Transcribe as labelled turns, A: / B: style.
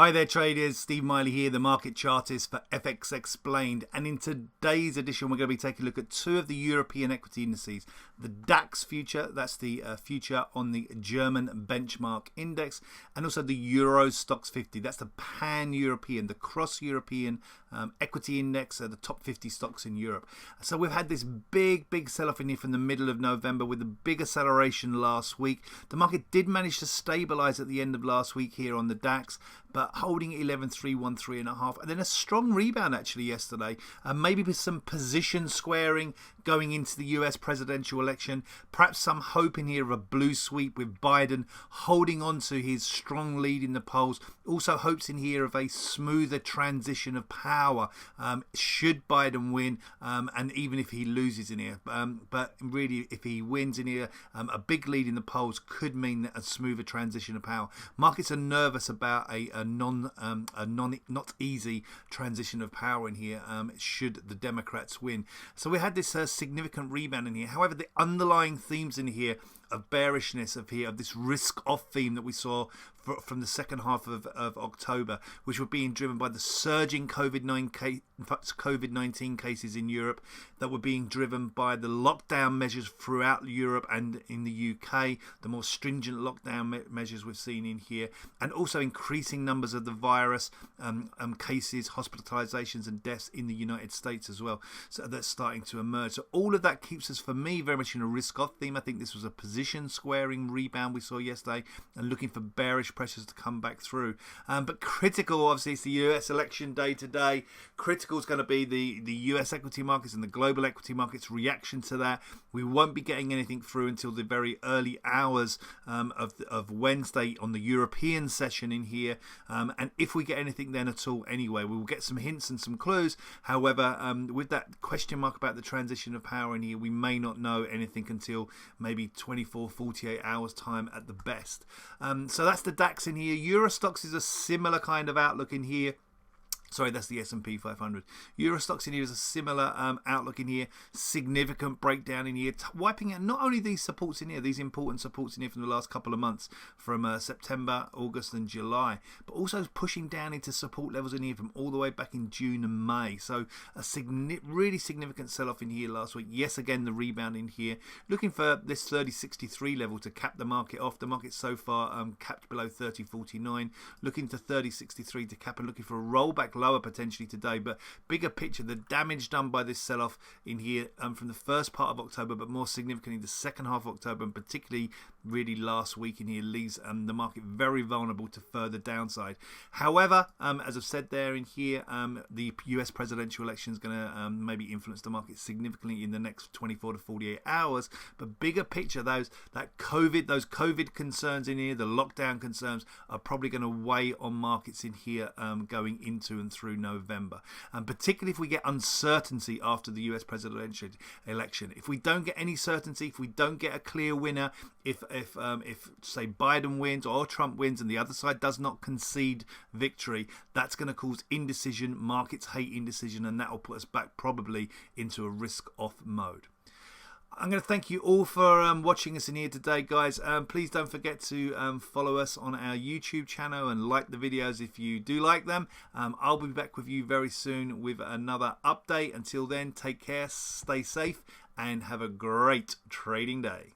A: Hi there traders, Steve Miley here, the market chartist for FX Explained, and in today's edition we're going to be taking a look at two of the European equity indices. The DAX future, that's the future on the German benchmark index, and also the EURO STOXX 50, that's the pan-European, the cross-European equity index, the top 50 stocks in Europe. So we've had this big sell-off in here from the middle of November with a big acceleration last week. The market did manage to stabilize at the end of last week here on the DAX, but holding 11,313.5, and then a strong rebound actually yesterday, maybe with some position squaring going into the US presidential election, perhaps some hope in here of a blue sweep with Biden holding on to his strong lead in the polls. Also hopes in here of a smoother transition of power should Biden win, and even if he loses in here, but really if he wins in here, a big lead in the polls could mean a smoother transition of power. Markets are nervous about a not easy transition of power in here should the Democrats win. So we had this significant rebound in here. However, the underlying themes in here of bearishness of this risk-off theme that we saw from the second half of October, which were being driven by the surging COVID-19 cases in Europe, that were being driven by the lockdown measures throughout Europe and in the UK, the more stringent lockdown measures we've seen in here, and also increasing numbers of the virus cases, hospitalizations and deaths in the United States as well. So that's starting to emerge. So all of that keeps us, for me, very much in a risk-off theme. I think this was a position squaring rebound we saw yesterday, and looking for bearish pressures to come back through. But critical, obviously, it's the US election day today. Critical is going to be the US equity markets and the global equity markets reaction to that. We won't be getting anything through until the very early hours of Wednesday on the European session in here. And if we get anything then at all anyway, we will get some hints and some clues. However, with that question mark about the transition of power in here, we may not know anything until maybe 48 hours time at the best. So that's the DAX in here. Euro STOXX is a similar kind of outlook in here. Sorry, that's the S&P 500. Euro STOXX in here is a similar outlook in here. Significant breakdown in here, wiping out not only these supports in here, these important supports in here from the last couple of months, from September, August and July, but also pushing down into support levels in here from all the way back in June and May. So a really significant sell-off in here last week. Yes, again, the rebound in here. Looking for this 30.63 level to cap the market off. The market so far capped below 30.49. Looking to 30.63 to cap, and looking for a rollback lower potentially today. But bigger picture, the damage done by this sell-off in here from the first part of October, but more significantly the second half of October, and particularly really last week in here, leaves the market very vulnerable to further downside. However, as I've said there in here, the US presidential election is going to maybe influence the market significantly in the next 24 to 48 hours. But bigger picture, those COVID concerns in here, the lockdown concerns, are probably going to weigh on markets in here going into and through November, and particularly if we get uncertainty after the US presidential election. If we don't get any certainty, if we don't get a clear winner, if say Biden wins or Trump wins and the other side does not concede victory, that's going to cause indecision. Markets hate indecision, and that will put us back probably into a risk-off mode. I'm going to thank you all for watching us in here today, guys. Please don't forget to follow us on our YouTube channel and like the videos if you do like them. I'll be back with you very soon with another update. Until then, take care, stay safe, and have a great trading day.